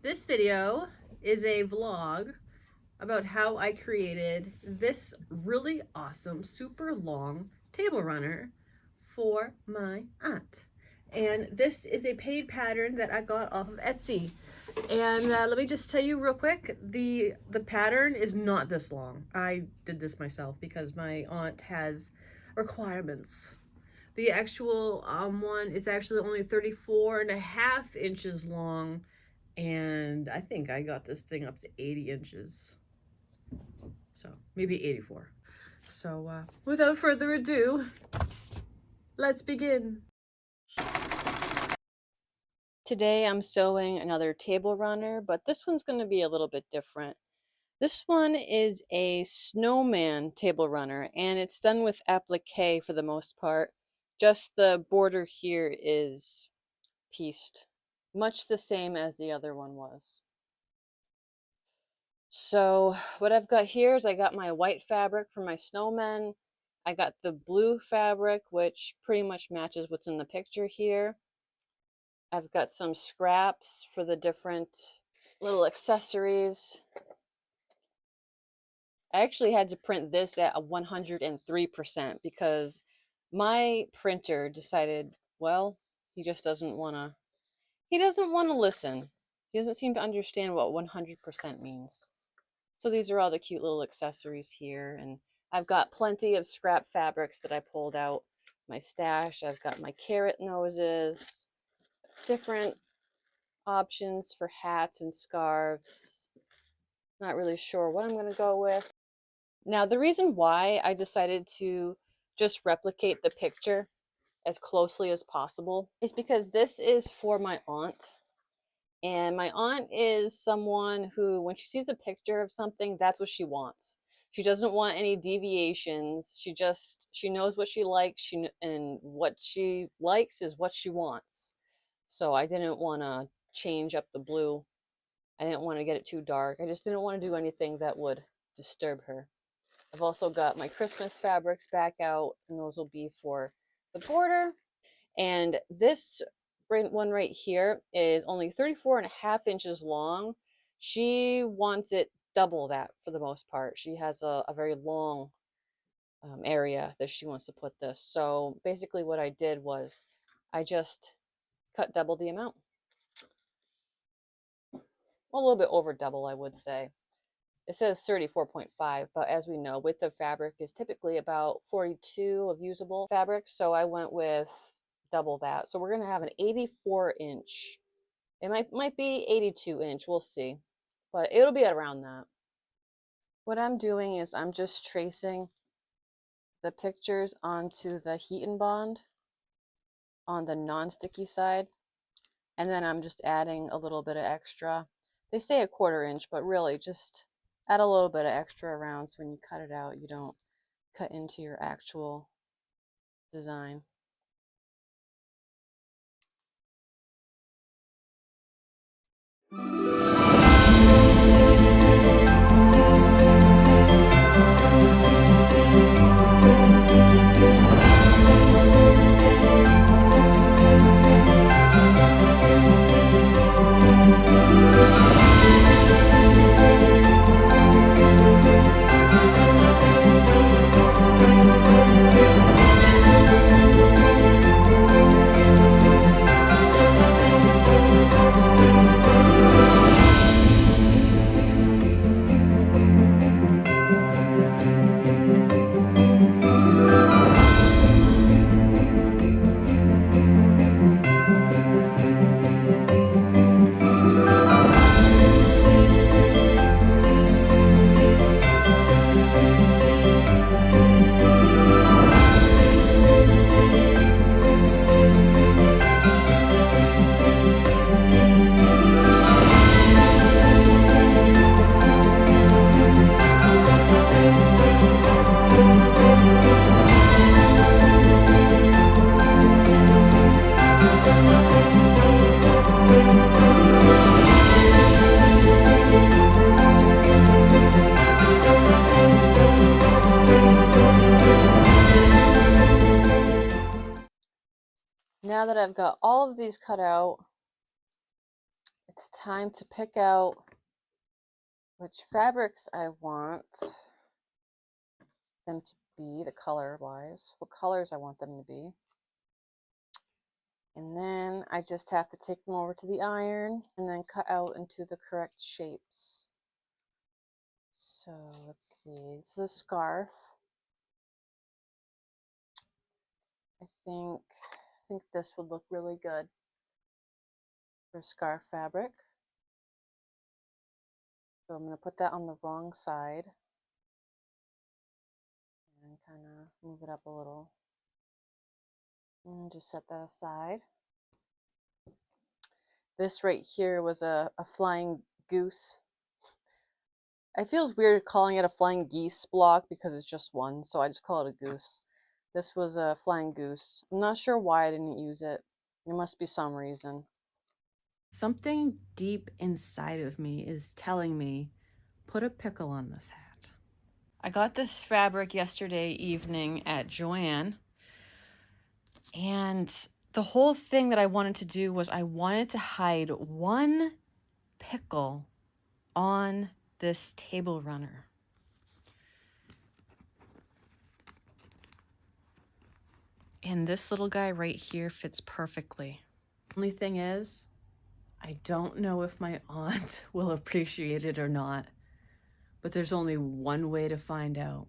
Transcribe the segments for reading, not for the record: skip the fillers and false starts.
This video is a vlog about how I created this really awesome, super long table runner for my aunt. And this is a paid pattern that I got off of Etsy. And let me just tell you real quick, the pattern is not this long. I did this myself because my aunt has requirements. The actual one is actually only 34.5 inches long, and I think I got this thing up to 80 inches. So maybe 84. So without further ado, let's begin. Today I'm sewing another table runner, but this one's going to be a little bit different. This one is a Snowman table runner, and it's done with applique for the most part. Just the border here is pieced, much the same as the other one was. So what I've got here is I got my white fabric for my snowmen. I got the blue fabric, which pretty much matches what's in the picture here. I've got some scraps for the different little accessories. I actually had to print this at a 103% because my printer decided, well, he just doesn't want to, listen. He doesn't seem to understand what 100% means. So these are all the cute little accessories here. And I've got plenty of scrap fabrics that I pulled out my stash. I've got my carrot noses, different options for hats and scarves. Not really sure what I'm going to go with. Now, the reason why I decided to just replicate the picture as closely as possible is because this is for my aunt. And my aunt is someone who, when she sees a picture of something, that's what she wants. She doesn't want any deviations. She knows what she likes, and what she likes is what she wants. So I didn't want to change up the blue. I didn't want to get it too dark. I just didn't want to do anything that would disturb her. I've also got my Christmas fabrics back out, and those will be for the border. And this one right here is only 34.5 inches long. She wants it double that for the most part. She has a very long area that she wants to put this. So basically what I did was I just cut double the amount. A little bit over double, I would say. It says 34.5, but as we know, width of fabric is typically about 42 of usable fabric. So I went with double that. So we're going to have an 84 inch. It might be 82 inch. We'll see, but it'll be around that. What I'm doing is I'm just tracing the pictures onto the heat and bond on the non-sticky side. And then I'm just adding a little bit of extra. They say a 1/4 inch, but really just add a little bit of extra around so when you cut it out, you don't cut into your actual design. Now that I've got all of these cut out, it's time to pick out which fabrics I want them to be, the color wise, what colors I want them to be. And then I just have to take them over to the iron and then cut out into the correct shapes. So let's see, this is a scarf. I think this would look really good for scarf fabric. So I'm going to put that on the wrong side and kind of move it up a little. And just set that aside. This right here was a flying goose. It feels weird calling it a flying geese block because it's just one, so I just call it a goose. This was a flying goose. I'm not sure why I didn't use it. There must be some reason. Something deep inside of me is telling me, put a pickle on this hat. I got this fabric yesterday evening at Joann, and the whole thing that I wanted to do was I wanted to hide one pickle on this table runner. And this little guy right here fits perfectly. Only thing is, I don't know if my aunt will appreciate it or not, but there's only one way to find out.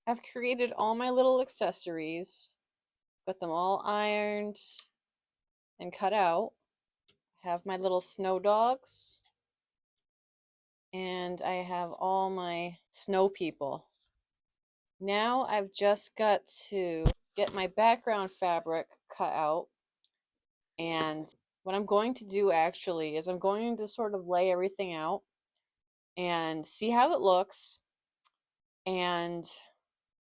I've created all my little accessories, got them all ironed and cut out. I have my little snow dogs, and I have all my snow people. Now I've just got to get my background fabric cut out, and what I'm going to do actually is I'm going to sort of lay everything out and see how it looks and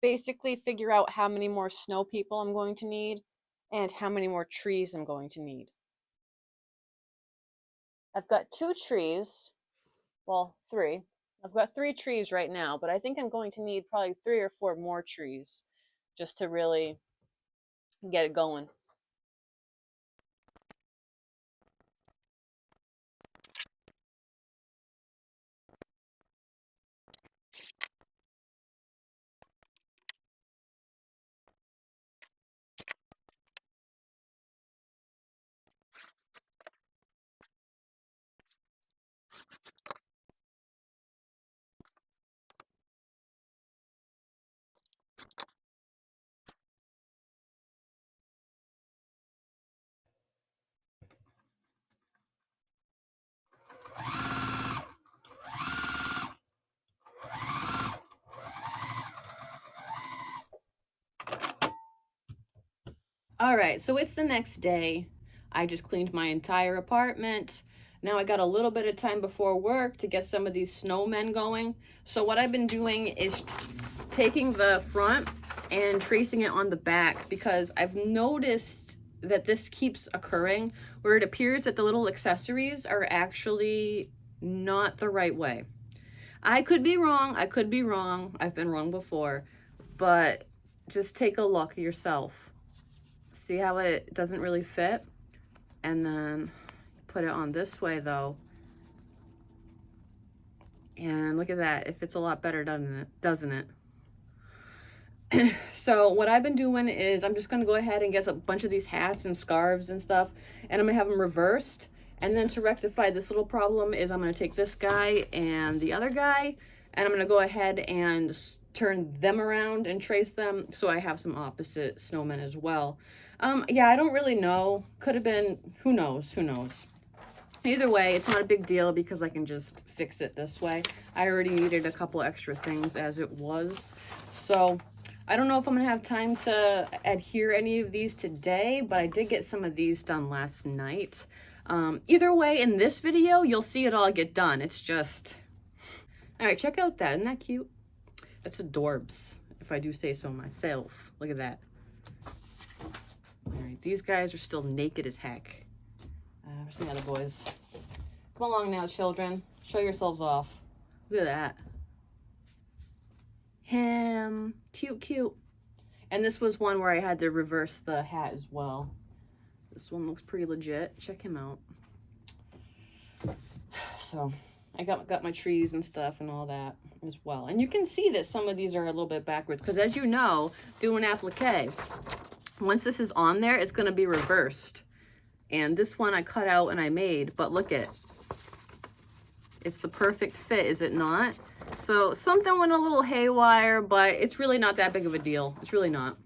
basically figure out how many more snow people I'm going to need and how many more trees I'm going to need. I've got 2 trees, well, 3. I've got 3 trees right now, but I think I'm going to need probably 3 or 4 more trees just to really get it going. All right, so it's the next day. I just cleaned my entire apartment. Now I got a little bit of time before work to get some of these snowmen going. So what I've been doing is taking the front and tracing it on the back because I've noticed that this keeps occurring where it appears that the little accessories are actually not the right way. I could be wrong. I could be wrong. I've been wrong before, but just take a look yourself. See how it doesn't really fit? And then put it on this way though. And look at that. It fits a lot better, doesn't it? So what I've been doing is I'm just going to go ahead and get a bunch of these hats and scarves and stuff, and I'm going to have them reversed. And then to rectify this little problem is I'm going to take this guy and the other guy, and I'm going to go ahead and turn them around and trace them so I have some opposite snowmen as well. Yeah, I don't really know. Could have been, who knows? Either way, it's not a big deal because I can just fix it this way. I already needed a couple extra things as it was. So I don't know if I'm gonna have time to adhere any of these today, but I did get some of these done last night. Either way, in this video, you'll see it all get done. It's just, all right, check out that. Isn't that cute? That's adorbs, if I do say so myself. Look at that. All right, these guys are still naked as heck. Where's the other boys? Come along now, children. Show yourselves off. Look at that. Him. Cute, cute. And this was one where I had to reverse the hat as well. This one looks pretty legit. Check him out. So I got my trees and stuff and all that as well. And you can see that some of these are a little bit backwards because, as you know, doing applique, once this is on there, it's going to be reversed. And this one I cut out and I made, but look at, it's the perfect fit, is it not? So something went a little haywire, but it's really not that big of a deal. It's really not.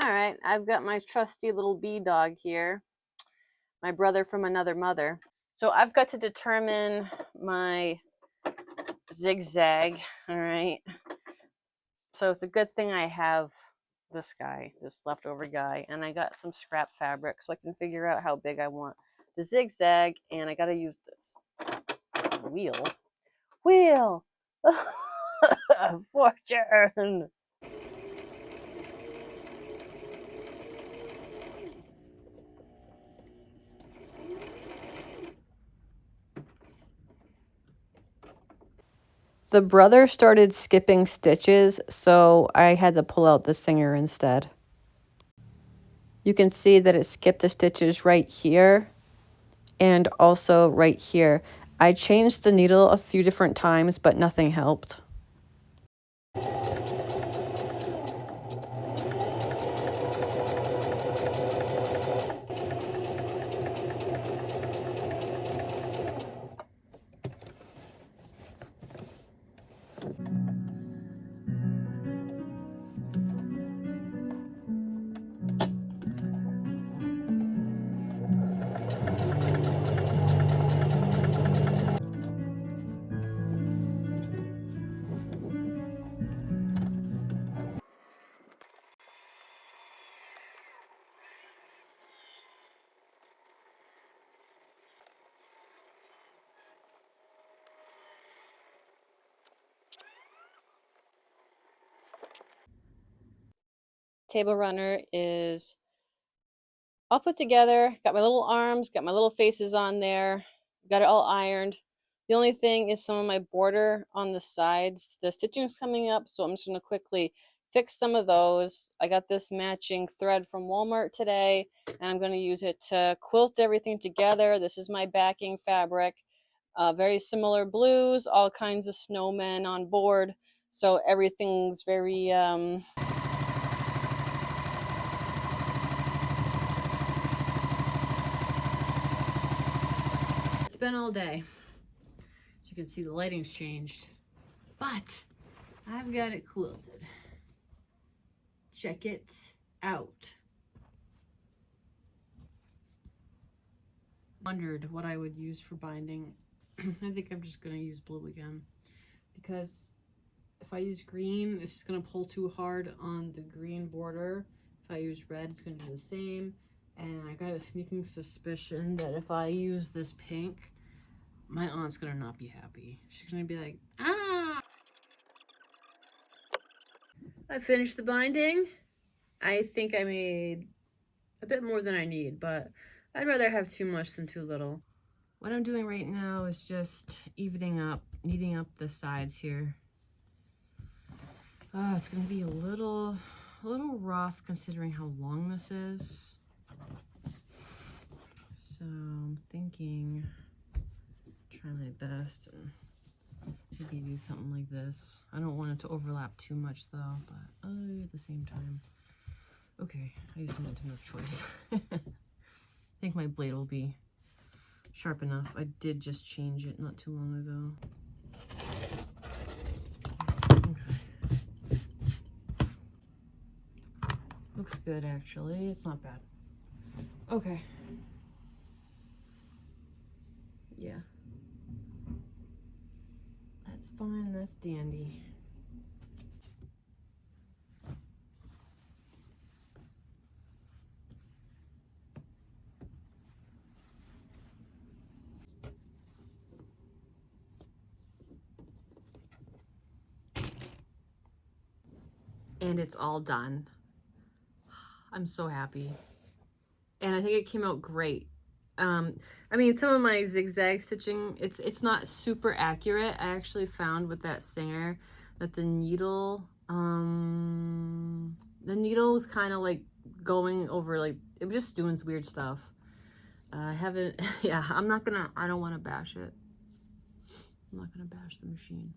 All right, I've got my trusty little bee dog here, my brother from another mother. So I've got to determine my zigzag, all right? So it's a good thing I have this guy, this leftover guy, and I got some scrap fabric so I can figure out how big I want the zigzag, and I got to use this wheel. Fortune. The brother started skipping stitches, so I had to pull out the singer instead. You can see that it skipped the stitches right here and also right here. I changed the needle a few different times, but nothing helped. Table runner is all put together. Got my little arms, got my little faces on there, got it all ironed. The only thing is some of my border on the sides, the stitching's coming up, so I'm just going to quickly fix some of those. I got this matching thread from Walmart today, and I'm going to use it to quilt everything together. This is my backing fabric. Very similar blues, all kinds of snowmen on board, so everything's very it's been all day. As you can see, the lighting's changed, but I've got it quilted. Check it out. Wondered what I would use for binding. I think I'm just gonna use blue again, because if I use green, it's just gonna pull too hard on the green border. If I use red, it's gonna do the same. And I got a sneaking suspicion that if I use this pink, my aunt's gonna not be happy. She's gonna be like, ah! I finished the binding. I think I made a bit more than I need, but I'd rather have too much than too little. What I'm doing right now is just evening up, kneading up the sides here. It's gonna be a little rough considering how long this is. So I'm thinking, try my best and maybe do something like this. I don't want it to overlap too much though, but at the same time. Okay, I just need to have choice. I think my blade will be sharp enough. I did just change it not too long ago. Okay. Looks good actually, it's not bad. Okay. Yeah. That's fine, that's dandy. And it's all done. I'm so happy. And I think it came out great. I mean, some of my zigzag stitching, it's not super accurate. I actually found with that Singer that the needle was kind of like going over, like, it was just doing weird stuff. I haven't, yeah, I don't want to bash it. I'm not gonna bash the machine.